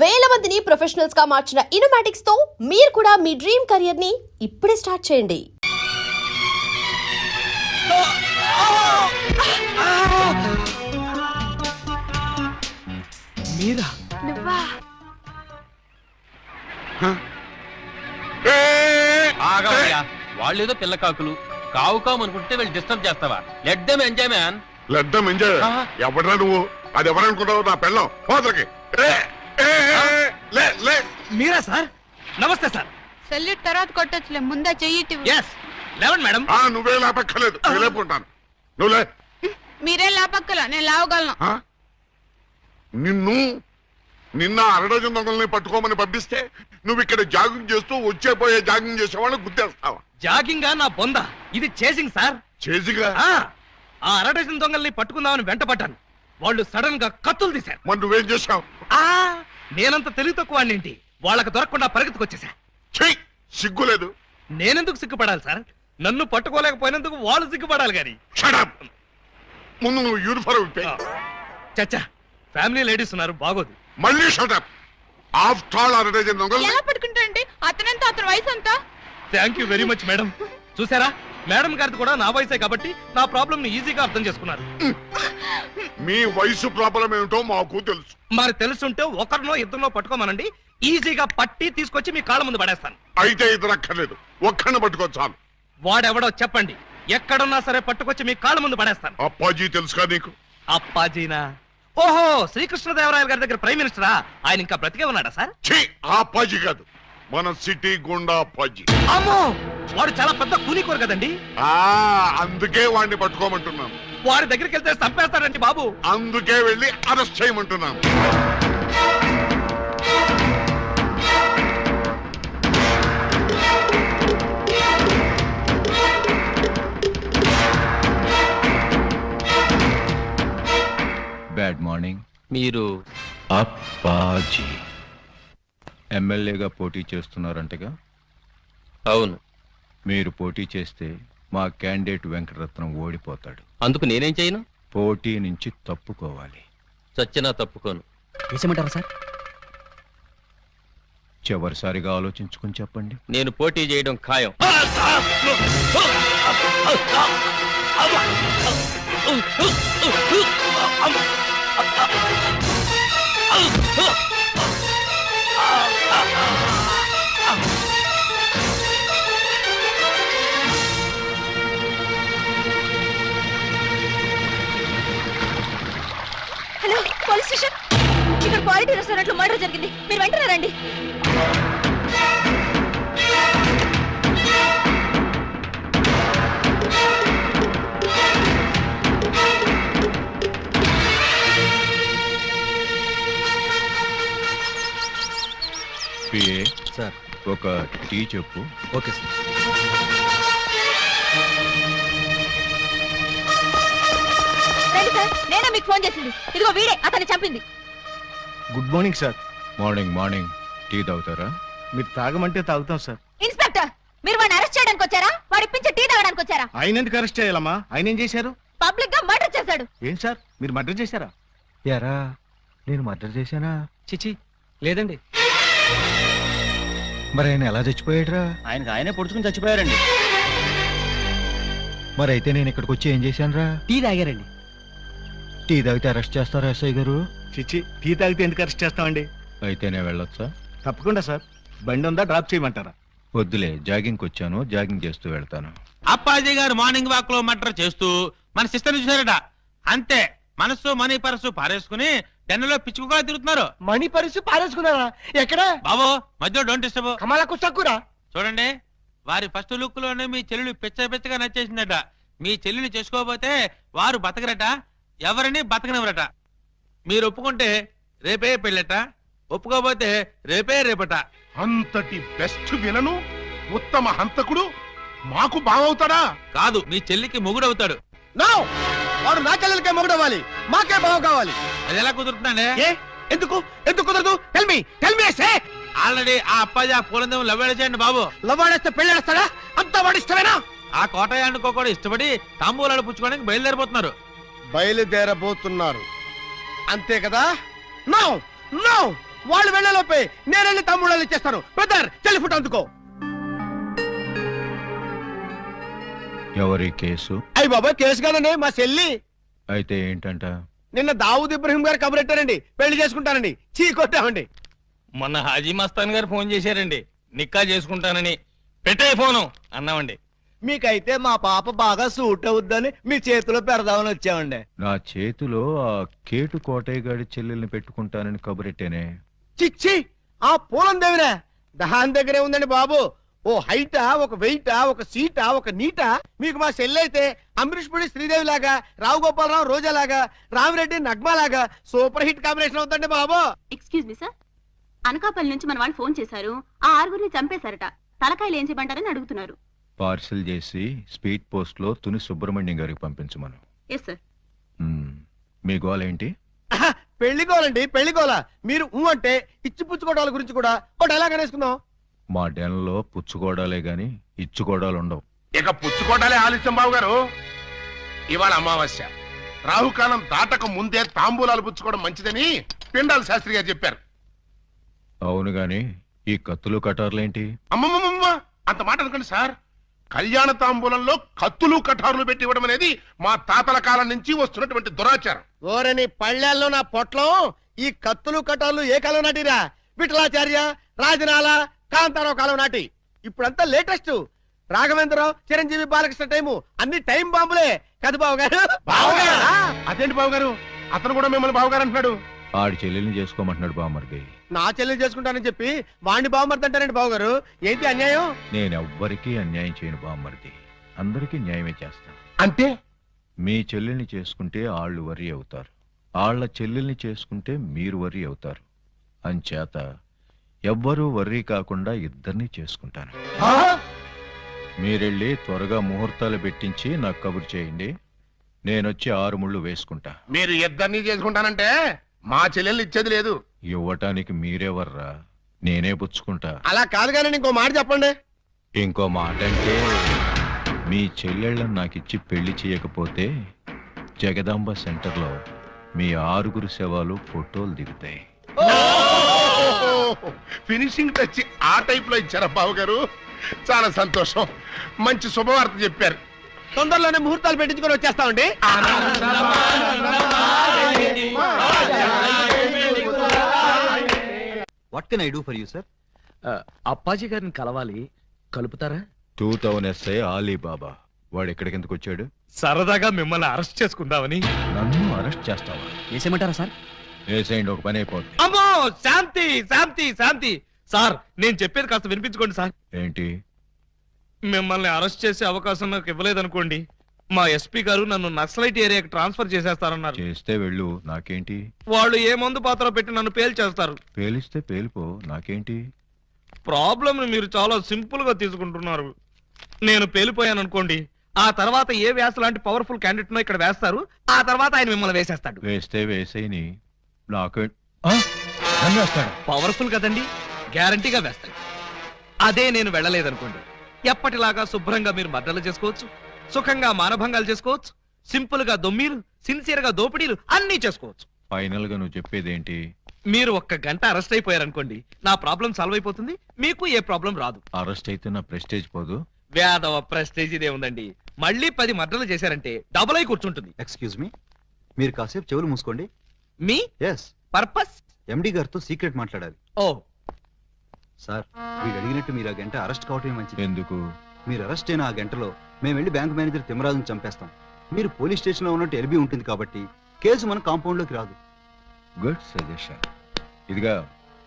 వేల మందిని ప్రొఫెషనల్స్ గా మార్చిన ఇనోమాటిక్స్ తో మీరు కూడా మీ డ్రీమ్ కెరియర్ ని ఇప్పుడే స్టార్ట్ చేయండి. మీరా? నువ్వా? వాళ్ళేదో పిల్ల కాకులు కావు కావు అనుకుంటే వీళ్ళు డిస్టర్బ్ చేస్తావా? Let them enjoy man. Let them enjoy. ఎవడరా నువ్వు? అది ఎవరనుకుంటావు? నా పెళ్ళం పోతలకి. మీరా సార్? నమస్తే సార్. సెల్యూట్ తర్వాత కొట్టొచ్చులే, ముందా చెయ్యి. లేవండి మేడం. నువ్వే లేపక్కర్లేదు, లేపుకుంటాను. నువ్వు లే. మీరే లాపక్కల, నేను లావగలను. నిన్న అరడజన్ దొంగల్ని పట్టుకోమని పంపిస్తే నువ్వు ఇక్కడ జాగింగ్ చేస్తూ వచ్చేపోయే జాగింగ్ చేసేవాళ్ళు గుర్తేస్తావా? జాగింగ్ నా బొంద, ఇది చేసింగ్ సార్. చేసిగా ఆ అరడజన్ దొంగల్ని పట్టుకుందామని వెంట పడ్డాను. వాళ్ళు సడన్ గా కత్తులు తీశారు. మరి నువ్వేం చేశావు? నేనంత తెలివి తక్కువ ఏంటి, వాళ్ళకి దొరకకుండా పరిగెత్తుకొచ్చేసా. చెయ్యి, సిగ్గులేదు. నేనెందుకు సిగ్గుపడాలి సార్? నన్ను పట్టుకోలేకపోయినందుకు వాళ్ళు సిగ్గుపడాలి గాని. ముందు నువ్వు యూనిఫారం ఇప్పే. చచ్చా, ఫ్యామిలీ లేడీస్ ఉన్నారు, బాగోదు. మళ్ళీ షటప్. ఆఫ్టర్ ఆల్ అరడజన్ దొంగలు ఎలా పట్టుకుంటారంటే అతనంతా అతని వయసు అంతా. Thank you very much madam. చూసారా, మేడం గారిది కూడా నా వయసే కాబట్టి నా ప్రాబ్లం ని ఈజీగా అర్థం చేసుకున్నారు. మీ వయసు ప్రాబ్లం ఏమిటో మాకు తెలుసు. మరి తెలుసుంటే ఒకరినో ఇద్దరినో పట్టుకోమనండి, ఈజీగా పట్టి తీసుకొచ్చి మీ కాళ్ళ ముందు పడేస్తాను. అయితే ఇద్దరు అక్కర్లేదు, ఒక్కడిని పట్టుకోవచ్చాను. వాడెవడో చెప్పండి, ఎక్కడున్నా సరే పట్టుకొచ్చి మీ కాళ్ళ ముందు పడేస్తాను. అప్పాజీ తెలుసుగా నీకు? అప్పాజీనా? ఓహో, శ్రీకృష్ణదేవరాయల గారి దగ్గర ప్రైమ్ మినిస్టరా? ఆయన ఇంకా బ్రతికే ఉన్నాడా సార్? ఆ అప్పాజీ కాదు, మన సిటీ గుండా అప్పాజీ. అమ్మో, వాడు చాలా పెద్ద కూలీకోరు కదండి. అందుకే వాడిని పట్టుకోమంటున్నాను. వాడి దగ్గరికి వెళ్తే చంపేస్తాడండి బాబు. అందుకే వెళ్ళి అరెస్ట్ చేయమంటున్నాను. Bad morning. మీరు అప్పాజీ ఎమ్మెల్యేగా పోటీ చేస్తున్నారంటగా? అవును. మీరు పోటీ చేస్తే మా క్యాండిడేట్ వెంకటరత్నం ఓడిపోతాడు. అందుకు నేనేం చేయను? పోటీ నుంచి తప్పుకోవాలి. చచ్చినా తప్పుకోను. వేసేమంటారా సార్? చివరిసారిగా ఆలోచించుకుని చెప్పండి. నేను పోటీ చేయడం ఖాయం. Hello, police station. ఇక్కడ క్వాలిటీ రెస్టారెంట్ లో మర్డర్ జరిగింది, మీరు వెంటనే రండి. PA sir. ఒక టీ చెప్పు. Okay sir. రండి సార్, నేనే మీకు ఫోన్ చేసింది. ఇదిగో వీడే అతన్ని చంపింది. Good morning sir. Morning morning. Tea తాగుతారా? మీరు తాగమంటే తాగుతాం సార్. ఇన్స్పెక్టర్, మీరు వాడిని అరెస్ట్ చేయడానికి వచ్చారా, వాడి ఇప్పించే టీ తాగడానికి వచ్చారా? ఆయన ఎందుకు అరెస్ట్ చేయాలమ్మా? ఆయన ఏం చేశారు? పబ్లిక్ గా మర్డర్ చేశాడు. ఏం సార్, మీరు మర్డర్ చేశారా? యారా, నేను మర్డర్ చేశానా? చిచి, లేదండి. మరి ఆయన ఎలా చచ్చిపోయాడురా? ఆయనకు ఆయనే పొడుచుకుని చచ్చిపోయారండి. మరి అయితే నేను ఇక్కడికి వచ్చి ఏం చేశానురా? టీ తాగారండి. టీ తాగితే అరెస్ట్ చేస్తారా ఎస్ఐ గారు? చిచి, టీ తాగితే ఎందుకు అరెస్ట్ చేస్తామండి? అయితే నేను వెళ్ళొచ్చా? తప్పకుండా సార్. బండి ఉందా, డ్రాప్ చేయమంటారా? వద్దులే, జాగింగ్కి వచ్చాను, జాగింగ్ చేస్తూ వెళ్తాను. అప్పాజీ గారు మార్నింగ్ వాక్ లో మర్డర్ చేస్తూ మన సిస్టర్ చూసారట. అంతే, మనసు మనీ పర్సు పారేసుకుని టెన్నులో పిచ్చుకుగా తిరుగుతున్నారు. మణి పరిస్థితి పారేసుకున్నారా? ఎక్కడ బాబు మధ్యలో డోంట్ డిస్టర్బ్. కమలకు చక్కురా. చూడండి, వారి ఫస్ట్ లుక్ లోనే మీ చెల్లెలు పిచ్చగా నచ్చేసిందట. మీ చెల్లిని చేసుకోకపోతే వారు బతకరట, ఎవరిని బతకనివ్వరట. మీరు ఒప్పుకుంటే రేపే పెళ్ళట, ఒప్పుకోకపోతే రేపట. అంతటి బెస్ట్ విలను, ఉత్తమ హంతకుడు మాకు బావవుతాడా? కాదు, మీ చెల్లికి మొగుడవుతాడు. వాడు నా చెల్లెలకే మొగుడవ్వాలి, మాకే బావ కావాలి. అది ఎలా కుదురుతుందండి? ఎందుకు ఎందుకు కుదరదు? టెల్ మీ సే. ఆల్రెడీ ఆ అప్పాజీ ఆ పూలందేమో లవ్వేడ చేయండి బాబు. లవ్వాడేస్తే పెళ్ళేస్తాడా? అంతా వాడి ఇష్టమేనా? ఆ కోటయ్య కూడా ఇష్టపడి తాంబూలాలు పుచ్చుకోవడానికి బయలుదేరబోతున్నారు అంతే కదా? నో నో వాళ్ళు వెళ్ళలోపే నేను వెళ్ళి తమ్ముళ్ళు ఇచ్చేస్తాను. బ్రదర్ చెల్లి ఫుట్ అందుకో. ఎవరి కేసు? అయ్యి బాబాయ్ కేసు కాదండి, మా చెల్లి. అయితే ఏంటంట? నిన్న దావూద్ ఇబ్రహీం గారు కబురెట్టారండి, పెళ్లి చేసుకుంటానండి. చీ కొట్టామండి. మొన్న హాజీ మస్తాన్ గారు ఫోన్ చేశారండి, నిక్కా చేసుకుంటానని. పెట్టే ఫోను అన్నామండి. మీకైతే మా పాప బాగా సూట్ అవుద్దని మీ చేతిలో పెడదామని వచ్చామండి. నా చేతిలో ఆ కేటు కోటయ్య గారి చెల్లెల్ని పెట్టుకుంటానని కబురెట్టేనే. చిచ్చి, ఆ పూలం దేవిరా దాని దగ్గరే ఉందండి బాబు. ఓ హైటా, ఒక వెయిటా, ఒక సీటా, ఒక నీటా. మీకు మా చెల్లి అయితే అమరీష్ పుడి శ్రీదేవి లాగా, రావు గోపాలరావు రోజా లాగా, రామిరెడ్డి నగ్మా లాగా సూపర్ హిట్ కాంబినేషన్ అవుతుందండి బాబు. ఎక్స్క్యూజ్ మీ సార్, అనకాపల్లి నుంచి మన వాళ్ళు ఫోన్ చేశారు. ఆ 6 చంపేశారట. తలకాయలు ఏం చేయమంటారని అడుగుతున్నారు. పార్సిల్ చేసి స్పీడ్ పోస్ట్ లో తుని సుబ్రహ్మణ్యం గారికి పంపించమను. Yes sir. మీ గోలేంటి? ఆహా, పెళ్లి గోలండి, పెళ్లి గోల. మీరు అంటే ఇచ్చి పుచ్చుకోవడాల గురించి కూడా ఒక డైలాగ్ అనేసుకుందాం. మా డెన్లో పుచ్చుకోవడాలే గాని ఇచ్చుకోవడాలు ఉండవు. ఇక పుచ్చుకోటాలే ఆలస్యం బాబు గారు. ఇవాళ అమావాస్య, రాహుకాలం దాటక ముందే తాంబూలాలు పుచ్చుకోవడం మంచిదని పిండాల శాస్త్రి గారు చెప్పారు. అవును గాని ఈ కత్తులు కటార్లేంటి? అమ్మమ్మమ్మ, అంత మాట అనుకోండి సార్. కళ్యాణ తాంబూలంలో కత్తులు కఠారులు పెట్టి ఇవ్వడం అనేది మా తాతల కాలం నుంచి వస్తున్నటువంటి దురాచారం. ఓరని పళ్ళెల్లో నా పొట్లం. ఈ కత్తులు కటార్లు ఏ కాలం నాటిరా? విఠలాచార్య, రాజనాల, కాంతారావు కాలం నాటి. ఇప్పుడంతా లేటెస్ట్. రాఘవేంద్రరావు, చిరంజీవి, బాలకృష్ణ టైము అన్ని టైం బాంబులే కదా బాబు గారు. బావగారు? అదేంటి బాబు గారు, అతను కూడా మిమ్మల్ని బావగారు అంటున్నాడు. ఆడి చెల్లెల్ని చేసుకోమంటున్నాడు బామ్మర్ది. నా చెల్లి చేసుకుంటానని చెప్పి వాణ్ణి బావమర్దంటారండి బాబు గారు. ఏంటి అన్యాయం? నేనెవ్వరికీ అన్యాయం చేయను బామ్మర్ది, అందరికీ న్యాయమే చేస్తాను. అంటే మీ చెల్లెల్ని చేసుకుంటే ఆళ్ళు వర్రీ అవుతారు, ఆళ్ల చెల్లెల్ని చేసుకుంటే మీరు వర్రీ అవుతారు. అంచేత ఎవ్వరూ వర్రీ కాకుండా ఇద్దరిని చేసుకుంటాను. మీరెళ్ళి త్వరగా ముహూర్తాలు పెట్టించి నాకు కబురు చేయండి. నేనొచ్చి 6 ముళ్ళు వేసుకుంటా. మీరు ఇద్దరిని చేసుకుంటానంటే మా చెల్లెల్ని ఇచ్చేది లేదు. ఇవ్వటానికి మీరెవర్రా, నేనే పుచ్చుకుంటా. అలా కాదు కానీ ఇంకో మాట చెప్పండి. ఇంకో మాట అంటే మీ చెల్లెళ్ళని నాకిచ్చి పెళ్లి చేయకపోతే జగదాంబ సెంటర్లో మీ 6 శవాలు ఫోటోలు దిగుతాయి. ఫినిషింగ్ టచ్ ఆ టైప్ లో ఇచ్చారా బాబు గారు? చాలా సంతోషం, మంచి శుభవార్త చెప్పారు. తొందరలోనే ముహూర్తాలు పెట్టించుకొని వచ్చేస్తామండి. What can I do for you sir? Appaji గారిని కలవాలి, కలుపుతారా? 2000 SI ఆలీబాబా వాడు ఎక్కడికి ఎందుకు వచ్చాడు? సరదాగా మిమ్మల్ని అరెస్ట్ చేసుకుందామని. నన్ను అరెస్ట్ చేస్తావా? వేసేయమంటారా సార్? వేసేయండి, ఒక పని అయిపోద్ది. అమ్మో, శాంతి శాంతి శాంతి. సార్, నేను చెప్పేది కాస్త వినిపించుకోండి సార్. ఏంటి? మిమ్మల్ని అరెస్ట్ చేసే అవకాశం నాకు ఇవ్వలేదనుకోండి, మా ఎస్పీ గారు నన్ను నక్సలైట్ ఏరియాకి ట్రాన్స్ఫర్ చేసేస్తారన్నారు. చేస్తే వెళ్ళు, నాకేంటి? వాళ్ళు ఏ మందు పాత్ర పెట్టి నన్ను పేల్చేస్తారు. పేలిస్తే పేలిపో, నాకేంటి? ప్రాబ్లం మీరు చాలా సింపుల్ గా తీసుకుంటున్నారు. నేను పేలిపోయాను అనుకోండి, ఆ తర్వాత ఏ వ్యాస లాంటి పవర్ఫుల్ క్యాండిడేట్ ఇక్కడ వేస్తారు, ఆ తర్వాత ఆయన మిమ్మల్ని వేసేస్తాడు. వేస్తే వేసేయని, నాకు నన్ను వేస్తాడు. పవర్ఫుల్ కదండి, గ్యారంటీగా వేస్తాడు. అదే నేను వెళ్ళలేదనుకోండి, ఎప్పటిలాగా శుభ్రంగా మీరు మర్డర్లు చేసుకోవచ్చు, సుఖంగా మానభంగాలు చేసుకోవచ్చు, సింపుల్ గా దొమ్మీలు, సిన్సియర్ గా దోపిడీలు అన్ని చేసుకోవచ్చు. ఫైనల్ గా నువ్వు చెప్పేదేంటి? మీరు 1 గంట అరెస్ట్ అయిపోయారనుకోండి, నా ప్రాబ్లం సాల్వ్ అయిపోతుంది, మీకు ఏ ప్రాబ్లం రాదు. అరెస్ట్ అయితే నా ప్రెస్టేజ్ పోదు? వేదవ ప్రెస్టేజ్ ఇదే ఉందండి. మళ్ళీ 10 మర్డర్లు చేశారంటే డబుల్ అయి కూర్చుంటుంది. ఎక్స్క్యూజ్ మీ, మీరు కాసేపు చెవులు మూసుకోండి. Me yes, purpose? ఎండి గారితో సీక్రెట్ మాట్లాడాలి. ఓ సార్, వీడు అడిగినట్టు మీరు ఆ గంట అరెస్ట్ కావటమే మంచిది. ఎందుకు? మీరు అరెస్ట్ అయిన ఆ గంటలో మేము వెళ్ళి బ్యాంక్ మేనేజర్ తిమ్మరాజును చంపేస్తాం. మీరు పోలీస్ స్టేషన్ లో ఉన్నట్టు ఎల్బీ ఉంటుంది కాబట్టి కేసు మన కాంపౌండ్ లోకి రాదు. Good suggestion. ఇదిగా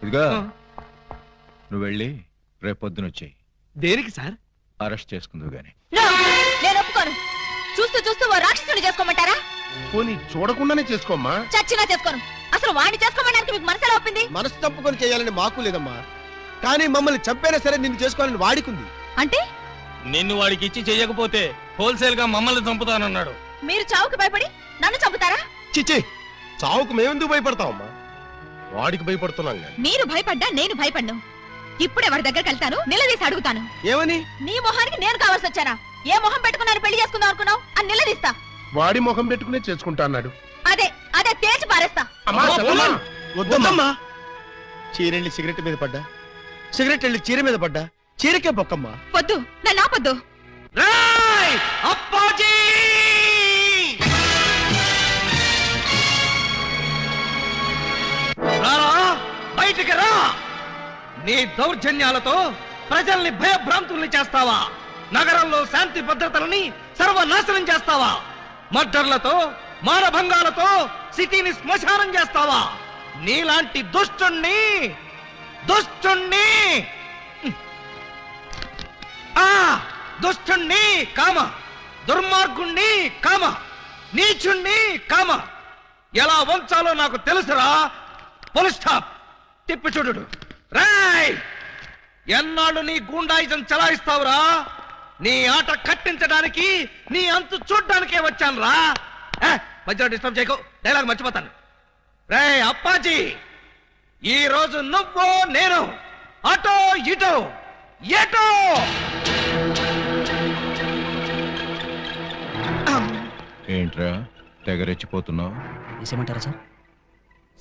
ఇదిగా నువ్వు వెళ్ళి రేపొద్దున వచ్చేయి. దేనికి సార్? అరెస్ట్ చేసుకుందు గాని. నేను ఒప్పుకోను. చూస్తూ చూస్తూ ఓ రాక్షసుని చేసుకోమంటారా? పోనీ చూడకుండానే చేసుకోమ్మా. చచ్చినా చేసుకోను. అసలు వాడిని చేసుకోమడానికి మీకు మనసు ఎలా ఒప్పింది? మనసు తప్పుకొని చేయాలని మాకు లేదమ్మా, కానీ మమ్మల్ని చంపైనా సరే నిన్ను చేసుకోవాలని వాడికుంది. అంటే నిన్ను వాడికి ఇచ్చి చెయ్యకపోతే హోల్సేల్ గా మమ్మల్ని చంపుతానన్నాడు. మీరు చావుకు భయపడి నన్ను చంపుతారా? చిచ్చి, చావుకు మేమెందుకు భయపడతామమ్మా? వాడికి భయపడుతున్నాం కానీ. మీరు భయపడ్డా నేను భయపడ్ను. ఇప్పుడే వాడి దగ్గరికి వెళ్తాను, నిలదీసి అడుగుతాను. ఏమని? నీ మొహానికి నేను కావాల్సి వచ్చానా? ఏ మొహం పెట్టుకున్నాను పెళ్లి చేసుకుందాం అనుకున్నావు అని నిలదీస్తా. వాడి ముఖం పెట్టుకునే చేసుకుంటా అన్నాడు. అదే అదే తేల్చి పారేస్తా. అమ్మా, చెప్పమ్మా. వద్దమ్మా. చీరెళ్ళి సిగరెట్ మీద పడ్డా, సిగరెట్ వెళ్ళి చీర మీద పడ్డా, చీరకే బొక్కమ్మ. వద్దు నన్ను ఆపొద్దు. రేయ్ అప్పాజీ! రారా, బయటికి రా. నీ దౌర్జన్యాలతో ప్రజల్ని భయభ్రాంతుల్ని చేస్తావా? నగరంలో శాంతి భద్రతలని సర్వనాశనం చేస్తావా? మర్డర్లతో మానభంగాలతో సిటీని శ్మశానం చేస్తావా? నీలాంటి దుష్టుణ్ణి దుష్టుణ్ణి కామ, దుర్మార్గుణ్ణి కామ, నీచుణ్ణి కామ ఎలా వంచాలో నాకు తెలుసురా. Full stop. తిప్పి చూడు. రాయ్, ఎన్నాళ్ళు నీ గూండాయిజం చలాయిస్తావురా? నీ ఆట కట్టించడానికి, నీ అంతు చూడ్డానికే వచ్చాను రా. మధ్యలో డిస్టర్బ్ చేయకు, డైలాగ్ మర్చిపోతాను. రేయ్ అప్పాజీ, ఈ రోజు నువ్వు నేను అటో ఇటో ఎటో. ఏంట్రా తెగ రెచ్చిపోతున్నావు? వేసేమంటారా సార్?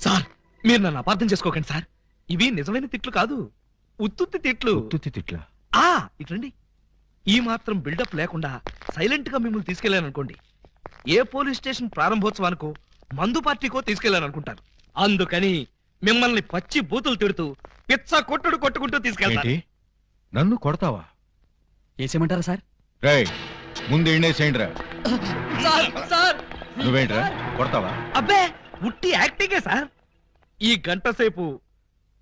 సార్, మీరు నన్ను అపార్థం చేసుకోకండి సార్. ఇవి నిజమైన తిట్లు కాదు, ఉత్తుత్తి తిట్లు. ఉత్తుత్తి తిట్లా? ఇట్లండి. ఈ మాత్రం బిల్డప్ లేకుండా సైలెంట్ గా మిమ్మల్ని తీసుకెళ్లాను అనుకోండి, ఏ పోలీస్ స్టేషన్ ప్రారంభోత్సవానికో మందు పార్టీకో తీసుకెళ్లాను అనుకుంటారు. అందుకని మిమ్మల్ని పచ్చి బూతులు తిడుతూ పిచ్చ కొట్టుకుంటూ తీసుకెళ్తాను. ఏంటి, నన్ను కొడతావా? వేసేమంటారా సార్? రేయ్, ముందు ఎండేసేయండిరా. సార్ నువ్వేంట్రా కొడతావా? అబ్బే, ఉట్టి యాక్టింగే సార్. ఈ గంట సేపు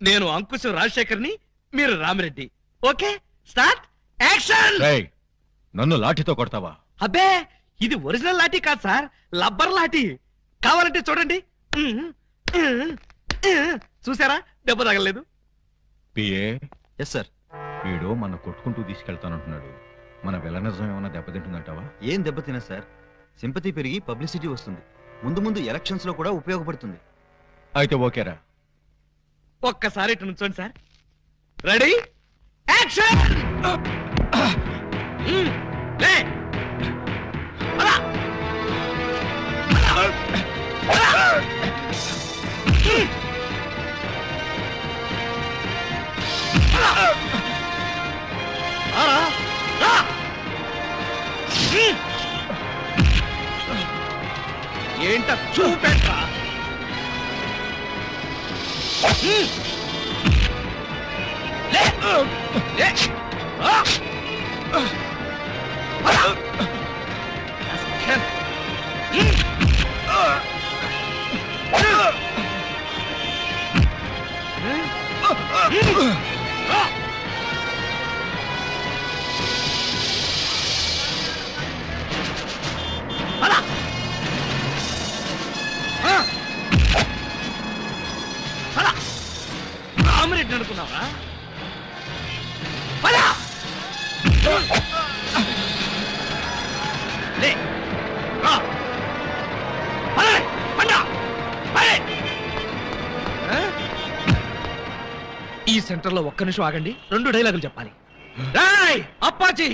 నేను అంకుశ్ రాజశేఖర్ని, మీరు రామిరెడ్డి. Okay, start action. రేయ్, నన్ను లాఠీతో కొడతావా? అబ్బే, ఇది ఒరిజినల్ లాఠీ కాదు సార్, లబ్బర్ లాఠీ. కావాలంటే చూడండి. చూసారా, దెబ్బ తగలలేదు. PA, yes sir. వీడు మన కొట్టుకుంటూ తీసుకెళ్తానంటున్నాడు. మన వెలనిజం ఏమైనా దెబ్బతింటుందంటావా? ఏం దెబ్బతినా సార్, సింపతి పెరిగి పబ్లిసిటీ వస్తుంది. ముందు ముందు ఎలక్షన్స్ లో కూడా ఉపయోగపడుతుంది. అయితే ఓకేరా. ఒక్కసారి ఇటు నుంచోండి సార్. Ready action. లే, అలా. ఏంట చూపెట్టా? రామిరెడ్డి అనుకున్నావా? ఈ సెంటర్ లో ఒక్క నిమిషం ఆగండి, 2 డైలాగులు చెప్పాలి. రాయ్ అప్పాజీ,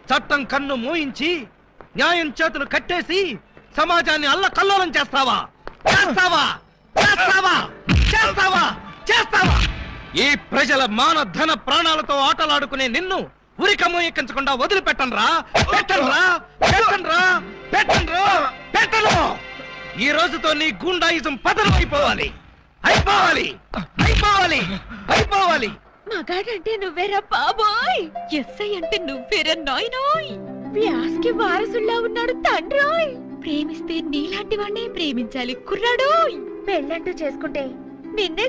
చట్టం కన్ను మూయించి న్యాయం చేతులు కట్టేసి సమాజాన్ని అల్లకల్లోలం చేస్తావా? చేస్తావా? చేస్తావా? చేస్తావా? చేస్తావా? ఈ ప్రజల మాన ధన ప్రాణాలతో ఆటలాడుకునే నిన్ను ఉరికమ్మ ఎక్కించకుండా వదిలిపెట్టనురా. పెట్టనురా, పెట్టనురా, పెట్టనురా, పెట్టను. ఈ రోజుతో నీ గుండాయిజం పతనం అయిపోవాలి. అయిపోవాలి, అయిపోవాలి, అయిపోవాలి. మగాడంటే నువ్వేరా బాబోయ్, ఎస్ఐ అంటే నువ్వేరా నాయనోయ్. వ్యాస్కి వారసుల్లా ఉన్నాడు తండ్రోయ్. ప్రేమిస్తే నీలాంటి వాడినే ప్రేమించాలి కుర్రాడోయ్. పెళ్ళంటూ చేసుకుంటే నిన్నే